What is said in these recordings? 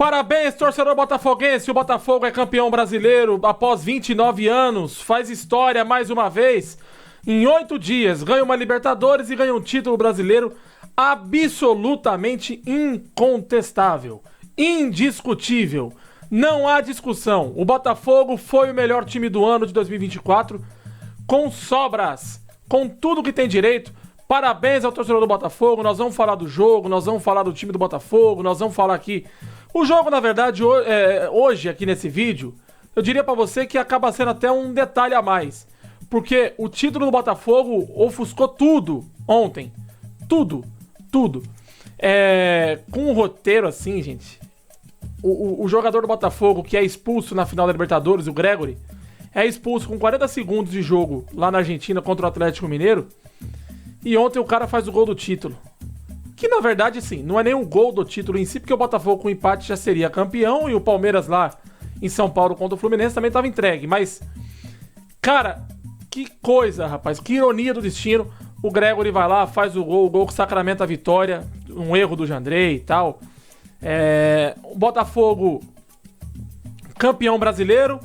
Parabéns, torcedor botafoguense. O Botafogo é campeão brasileiro após 29 anos. Faz história mais uma vez. Em 8 dias, ganha uma Libertadores e ganha um título brasileiro absolutamente incontestável. Indiscutível. Não há discussão. O Botafogo foi o melhor time do ano de 2024. Com sobras. Com tudo que tem direito. Parabéns ao torcedor do Botafogo. Nós vamos falar do jogo. Nós vamos falar do time do Botafogo. Nós vamos falar aqui... O jogo, na verdade, hoje, aqui nesse vídeo, eu diria pra você que acaba sendo até um detalhe a mais. Porque o título do Botafogo ofuscou tudo ontem. Tudo. Com um roteiro assim, gente. O jogador do Botafogo, que é expulso na final da Libertadores, o Gregory, é expulso com 40 segundos de jogo lá na Argentina contra o Atlético Mineiro. E ontem o cara faz o gol do título. Que na verdade, sim, não é nem um gol do título em si, porque o Botafogo com empate já seria campeão e o Palmeiras lá em São Paulo contra o Fluminense também estava entregue. Mas, cara, que coisa, rapaz, que ironia do destino. O Gregory vai lá, faz o gol que sacramenta a vitória, um erro do Jandrei e tal. O Botafogo campeão brasileiro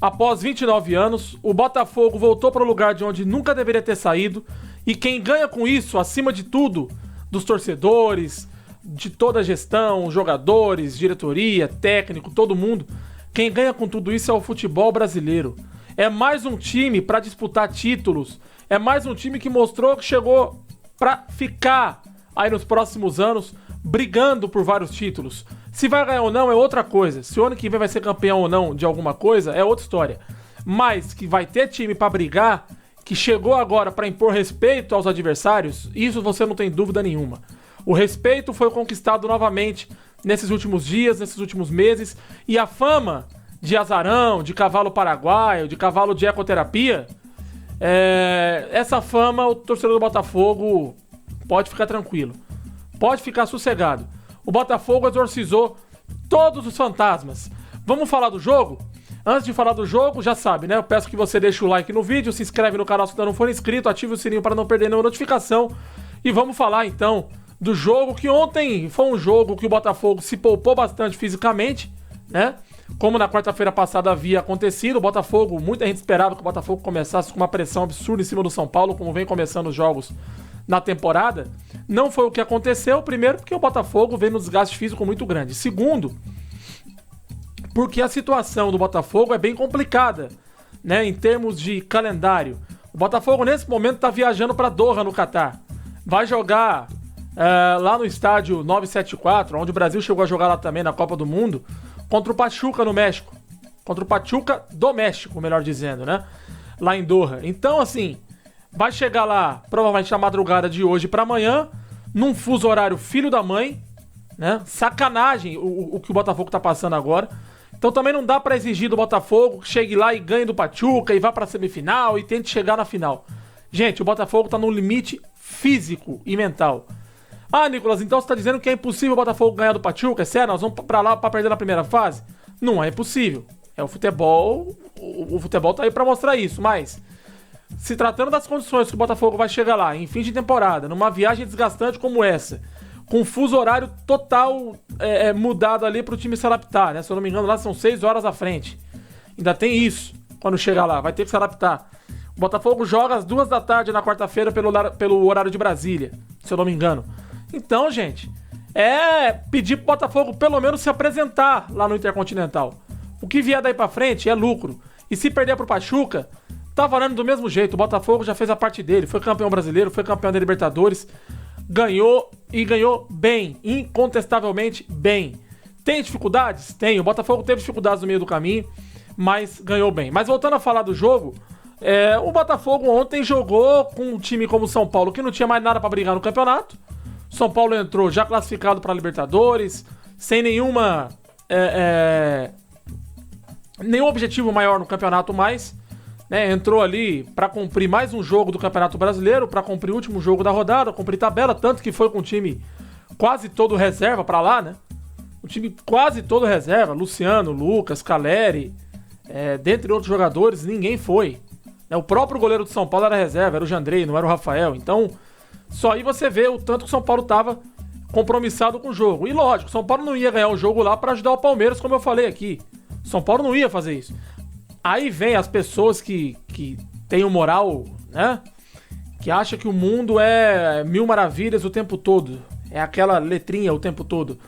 após 29 anos. O Botafogo voltou para o lugar de onde nunca deveria ter saído. E quem ganha com isso, acima de tudo, dos torcedores, de toda a gestão, jogadores, diretoria, técnico, todo mundo, quem ganha com tudo isso é o futebol brasileiro. É mais um time para disputar títulos, é mais um time que mostrou que chegou para ficar aí nos próximos anos, brigando por vários títulos. Se vai ganhar ou não é outra coisa, se o ano que vem vai ser campeão ou não de alguma coisa é outra história. Mas que vai ter time para brigar, que chegou agora para impor respeito aos adversários, isso você não tem dúvida nenhuma. O respeito foi conquistado novamente nesses últimos dias, nesses últimos meses, e a fama de azarão, de cavalo paraguaio, de cavalo de ecoterapia, essa fama o torcedor do Botafogo pode ficar tranquilo, pode ficar sossegado. O Botafogo exorcizou todos os fantasmas. Vamos falar do jogo? Antes de falar do jogo, já sabe, né? Eu peço que você deixe o like no vídeo, se inscreve no canal se ainda não for inscrito, ative o sininho para não perder nenhuma notificação. E vamos falar então do jogo, que ontem foi um jogo que o Botafogo se poupou bastante fisicamente, né? Como na quarta-feira passada havia acontecido, o Botafogo, muita gente esperava que o Botafogo começasse com uma pressão absurda em cima do São Paulo, como vem começando os jogos na temporada. Não foi o que aconteceu, primeiro porque o Botafogo vem no desgaste físico muito grande. Segundo, porque a situação do Botafogo é bem complicada, né, em termos de calendário. O Botafogo nesse momento está viajando para Doha, no Catar. Vai jogar lá no estádio 974, onde o Brasil chegou a jogar lá também na Copa do Mundo, contra o Pachuca no México. Contra o Pachuca do México, melhor dizendo, né? Lá em Doha. Então, assim, vai chegar lá provavelmente na madrugada de hoje para amanhã, num fuso horário filho da mãe, né? Sacanagem o que o Botafogo tá passando agora. Então também não dá pra exigir do Botafogo que chegue lá e ganhe do Pachuca e vá pra semifinal e tente chegar na final. Gente, o Botafogo tá no limite físico e mental. Ah, Nicolas, então você tá dizendo que é impossível o Botafogo ganhar do Pachuca? É sério? Nós vamos pra lá pra perder na primeira fase? Não é impossível. É o futebol, o futebol tá aí pra mostrar isso, mas se tratando das condições que o Botafogo vai chegar lá em fim de temporada, numa viagem desgastante como essa, com fuso horário total mudado ali pro time se adaptar, né? Se eu não me engano, lá são 6 horas à frente. Ainda tem isso, quando chegar lá, vai ter que se adaptar. O Botafogo joga às 2 da tarde na quarta-feira pelo horário de Brasília, se eu não me engano. Então, gente, pedir pro Botafogo pelo menos se apresentar lá no Intercontinental. O que vier daí pra frente é lucro. E se perder pro Pachuca, tá valendo do mesmo jeito. O Botafogo já fez a parte dele, foi campeão brasileiro, foi campeão da Libertadores, ganhou e ganhou bem, incontestavelmente bem. Tem dificuldades? Tem. O Botafogo teve dificuldades no meio do caminho, mas ganhou bem. Mas voltando a falar do jogo, o Botafogo ontem jogou com um time como o São Paulo, que não tinha mais nada pra brigar no campeonato. São Paulo entrou já classificado pra Libertadores, sem nenhum objetivo maior no campeonato mais. Né, entrou ali para cumprir mais um jogo do Campeonato Brasileiro, para cumprir o último jogo da rodada, cumprir tabela, tanto que foi com o time quase todo reserva para lá, né? O time quase todo reserva, Luciano, Lucas, Caleri, dentre outros jogadores, ninguém foi. Né, o próprio goleiro do São Paulo era reserva, era o Jandrei, não era o Rafael. Então, só aí você vê o tanto que o São Paulo tava compromissado com o jogo. E lógico, São Paulo não ia ganhar o jogo lá pra ajudar o Palmeiras, como eu falei aqui. São Paulo não ia fazer isso. Aí vem as pessoas que têm o moral, né? Que acham que o mundo é mil maravilhas o tempo todo. É aquela letrinha o tempo todo.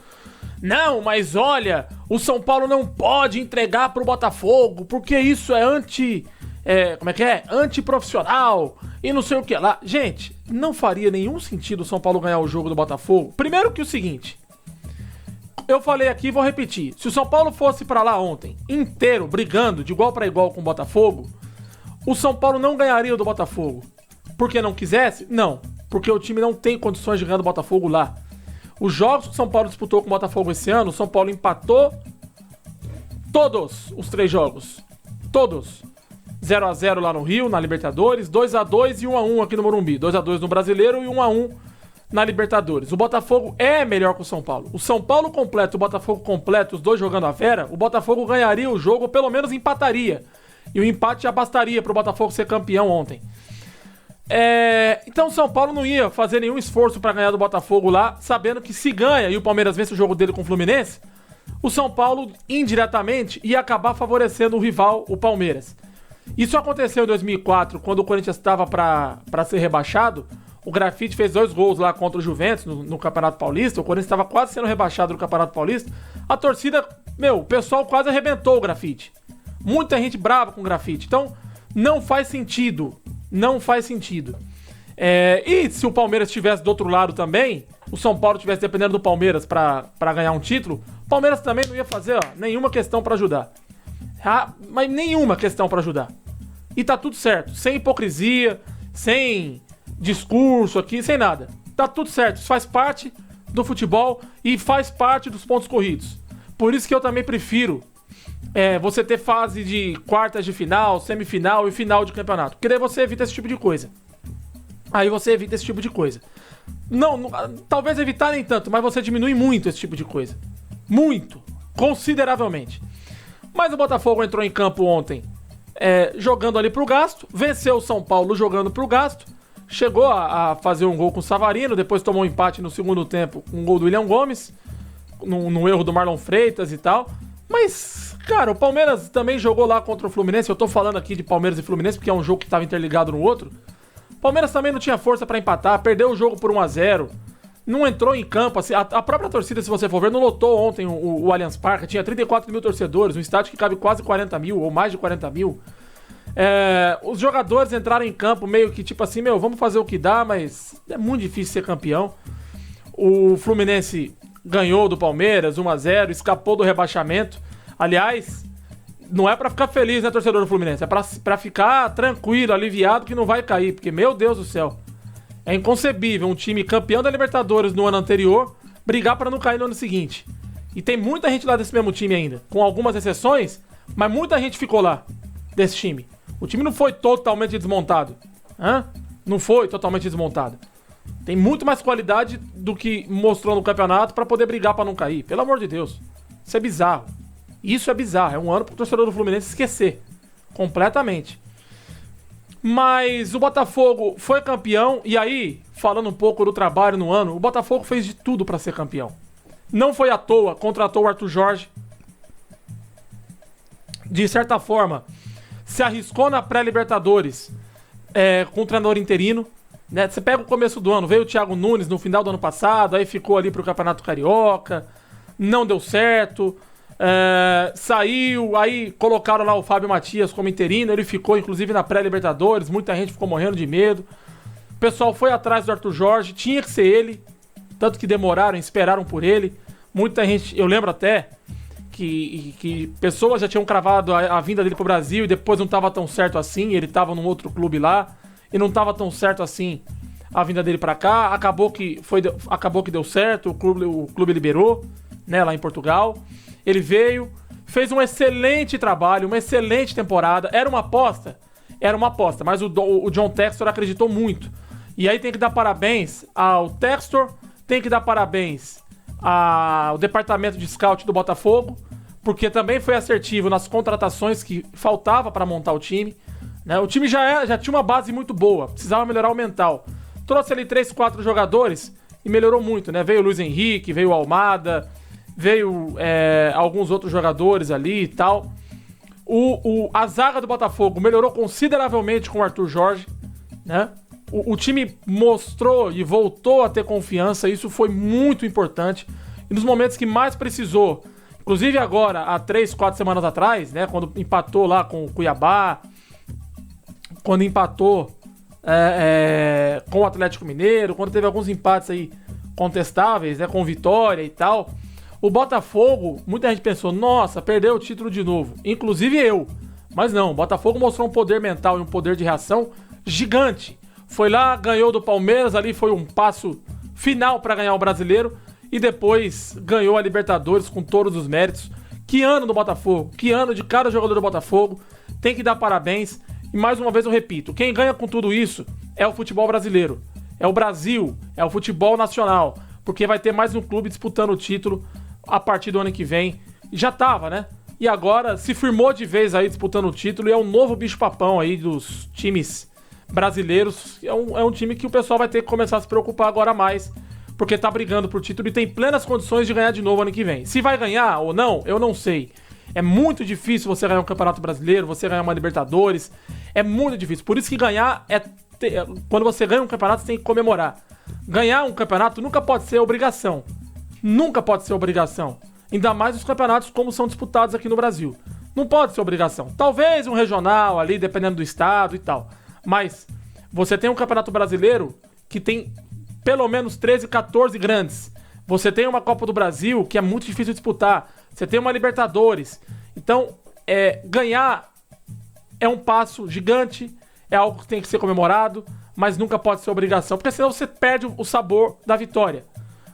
Não, mas olha, o São Paulo não pode entregar pro Botafogo, porque isso é antiprofissional e não sei o que lá. Gente, não faria nenhum sentido o São Paulo ganhar o jogo do Botafogo. Primeiro que o seguinte, eu falei aqui e vou repetir. Se o São Paulo fosse pra lá ontem, inteiro, brigando de igual pra igual com o Botafogo, o São Paulo não ganharia do Botafogo. Porque não quisesse? Não. Porque o time não tem condições de ganhar do Botafogo lá. Os jogos que o São Paulo disputou com o Botafogo esse ano, o São Paulo empatou todos os 3 jogos. Todos. 0x0 lá no Rio, na Libertadores, 2x2 e 1x1 aqui no Morumbi. 2x2 no Brasileiro e 1x1 na Libertadores. O Botafogo é melhor que o São Paulo. O São Paulo completo, o Botafogo completo, os dois jogando a Vera, o Botafogo ganharia o jogo ou pelo menos empataria. E o empate já bastaria pro Botafogo ser campeão ontem. Então o São Paulo não ia fazer nenhum esforço pra ganhar do Botafogo lá, sabendo que se ganha e o Palmeiras vence o jogo dele com o Fluminense, o São Paulo indiretamente ia acabar favorecendo o rival, o Palmeiras. Isso aconteceu em 2004, quando o Corinthians estava pra ser rebaixado. O Grafite fez 2 gols lá contra o Juventus no Campeonato Paulista. O Corinthians estava quase sendo rebaixado no Campeonato Paulista. A torcida, o pessoal quase arrebentou o Grafite. Muita gente brava com o Grafite. Então, não faz sentido. Não faz sentido. E se o Palmeiras estivesse do outro lado também, o São Paulo estivesse dependendo do Palmeiras pra ganhar um título, o Palmeiras também não ia fazer nenhuma questão pra ajudar. Mas nenhuma questão pra ajudar. E tá tudo certo. Sem hipocrisia, sem discurso aqui, sem nada. Tá tudo certo. Isso faz parte do futebol e faz parte dos pontos corridos. Por isso que eu também prefiro você ter fase de quartas de final, semifinal e final de campeonato. Porque daí você evita esse tipo de coisa. Não, talvez evitar nem tanto, mas você diminui muito esse tipo de coisa. Muito. Consideravelmente. Mas o Botafogo entrou em campo ontem jogando ali pro gasto. Venceu o São Paulo jogando pro gasto. Chegou a fazer um gol com o Savarino. Depois tomou um empate no segundo tempo com um gol do William Gomes. No erro do Marlon Freitas e tal. Mas, cara, o Palmeiras também jogou lá contra o Fluminense. Eu tô falando aqui de Palmeiras e Fluminense porque é um jogo que tava interligado no outro. O Palmeiras também não tinha força pra empatar. Perdeu o jogo por 1x0. Não entrou em campo. Assim, a própria torcida, se você for ver, não lotou ontem o Allianz Parque. Tinha 34 mil torcedores. Um estádio que cabe quase 40 mil ou mais de 40 mil. Os jogadores entraram em campo meio que tipo assim, vamos fazer o que dá, mas é muito difícil ser campeão. O Fluminense ganhou do Palmeiras 1x0, escapou do rebaixamento. Aliás, não é pra ficar feliz, né, torcedor do Fluminense? É pra ficar tranquilo, aliviado que não vai cair, porque, meu Deus do céu, é inconcebível um time campeão da Libertadores no ano anterior brigar pra não cair no ano seguinte. E tem muita gente lá desse mesmo time ainda, com algumas exceções, mas muita gente ficou lá desse time. O time não foi totalmente desmontado. Não foi totalmente desmontado. Tem muito mais qualidade do que mostrou no campeonato pra poder brigar pra não cair. Pelo amor de Deus. Isso é bizarro. Isso é bizarro. É um ano pro torcedor do Fluminense esquecer. Completamente. Mas o Botafogo foi campeão. E aí, falando um pouco do trabalho no ano, o Botafogo fez de tudo pra ser campeão. Não foi à toa. Contratou o Arthur Jorge. De certa forma, se arriscou na pré-Libertadores com o treinador interino. Né? Você pega o começo do ano, veio o Thiago Nunes no final do ano passado, aí ficou ali pro Campeonato Carioca, não deu certo, saiu, aí colocaram lá o Fábio Matias como interino, ele ficou inclusive na pré-Libertadores, muita gente ficou morrendo de medo. O pessoal foi atrás do Arthur Jorge, tinha que ser ele, tanto que demoraram, esperaram por ele. Muita gente, eu lembro até que pessoas já tinham cravado a vinda dele pro Brasil e depois não tava tão certo assim, ele tava num outro clube lá. E não tava tão certo assim a vinda dele pra cá. Acabou que deu certo, o clube liberou, né, lá em Portugal. Ele veio, fez um excelente trabalho, uma excelente temporada. Era uma aposta, mas o John Textor acreditou muito. E aí tem que dar parabéns ao Textor, tem que dar parabéns ao departamento de scout do Botafogo, porque também foi assertivo nas contratações que faltava pra montar o time. Né? O time já tinha uma base muito boa, precisava melhorar o mental. Trouxe ali 3, 4 jogadores e melhorou muito, né? Veio o Luiz Henrique, veio o Almada, veio alguns outros jogadores ali e tal. A zaga do Botafogo melhorou consideravelmente com o Arthur Jorge, né? O time mostrou e voltou a ter confiança, isso foi muito importante. E nos momentos que mais precisou, inclusive agora, há 3, 4 semanas atrás, né? Quando empatou lá com o Cuiabá, quando empatou com o Atlético Mineiro, quando teve alguns empates aí contestáveis, né? Com o Vitória e tal. O Botafogo, muita gente pensou, nossa, perdeu o título de novo. Inclusive eu. Mas não, o Botafogo mostrou um poder mental e um poder de reação gigante. Foi lá, ganhou do Palmeiras, ali foi um passo final para ganhar o Brasileiro. E depois ganhou a Libertadores com todos os méritos. Que ano do Botafogo, que ano de cada jogador do Botafogo. Tem que dar parabéns. E mais uma vez eu repito, quem ganha com tudo isso é o futebol brasileiro. É o Brasil, é o futebol nacional. Porque vai ter mais um clube disputando o título a partir do ano que vem. E já tava, né? E agora se firmou de vez aí disputando o título. E é um novo bicho-papão aí dos times brasileiros. É um time que o pessoal vai ter que começar a se preocupar agora mais. Porque tá brigando por título e tem plenas condições de ganhar de novo ano que vem. Se vai ganhar ou não, eu não sei. É muito difícil você ganhar um Campeonato Brasileiro, você ganhar uma Libertadores. É muito difícil. Por isso que ganhar quando você ganha um campeonato, você tem que comemorar. Ganhar um campeonato nunca pode ser obrigação. Nunca pode ser obrigação. Ainda mais os campeonatos como são disputados aqui no Brasil. Não pode ser obrigação. Talvez um regional ali, dependendo do estado e tal. Mas você tem um Campeonato Brasileiro que tem pelo menos 13, 14 grandes. Você tem uma Copa do Brasil que é muito difícil de disputar. Você tem uma Libertadores. Então, ganhar é um passo gigante, é algo que tem que ser comemorado, mas nunca pode ser obrigação, porque senão você perde o sabor da vitória.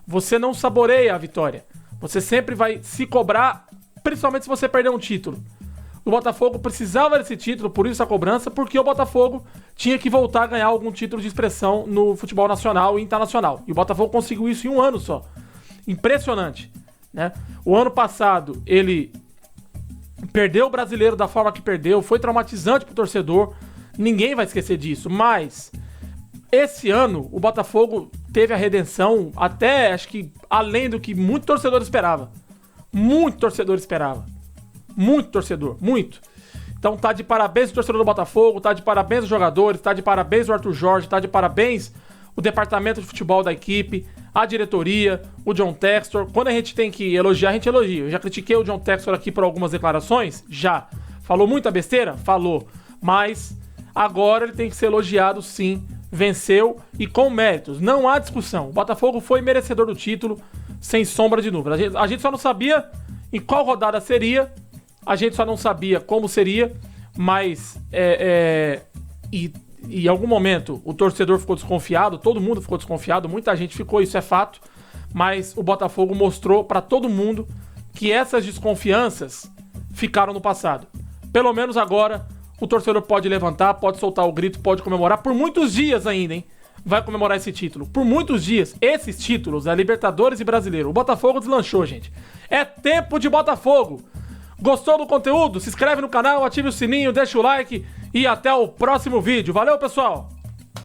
Você não saboreia a vitória. Você sempre vai se cobrar, principalmente se você perder um título. O Botafogo precisava desse título, por isso a cobrança, porque o Botafogo tinha que voltar a ganhar algum título de expressão no futebol nacional e internacional. E o Botafogo conseguiu isso em um ano só. Impressionante, né? O ano passado, ele perdeu o Brasileiro da forma que perdeu, foi traumatizante pro torcedor, ninguém vai esquecer disso, mas esse ano o Botafogo teve a redenção até, acho que, além do que muito torcedor esperava. Muito torcedor esperava. Muito torcedor, muito. Então tá de parabéns o torcedor do Botafogo, tá de parabéns os jogadores, tá de parabéns o Arthur Jorge, tá de parabéns o departamento de futebol da equipe, a diretoria, o John Textor. Quando a gente tem que elogiar, a gente elogia. Eu já critiquei o John Textor aqui por algumas declarações? Já. Falou muita besteira? Falou. Mas agora ele tem que ser elogiado sim. Venceu e com méritos. Não há discussão. O Botafogo foi merecedor do título, sem sombra de dúvida. A gente só não sabia em qual rodada seria, a gente só não sabia como seria, mas em algum momento o torcedor ficou desconfiado, todo mundo ficou desconfiado, muita gente ficou, isso é fato, mas o Botafogo mostrou pra todo mundo que essas desconfianças ficaram no passado. Pelo menos agora o torcedor pode levantar, pode soltar o grito, pode comemorar por muitos dias ainda, hein? Vai comemorar esse título. Por muitos dias, esses títulos, a Libertadores e Brasileiro. O Botafogo deslanchou, gente. É tempo de Botafogo. Gostou do conteúdo? Se inscreve no canal, ative o sininho, deixa o like e até o próximo vídeo. Valeu, pessoal!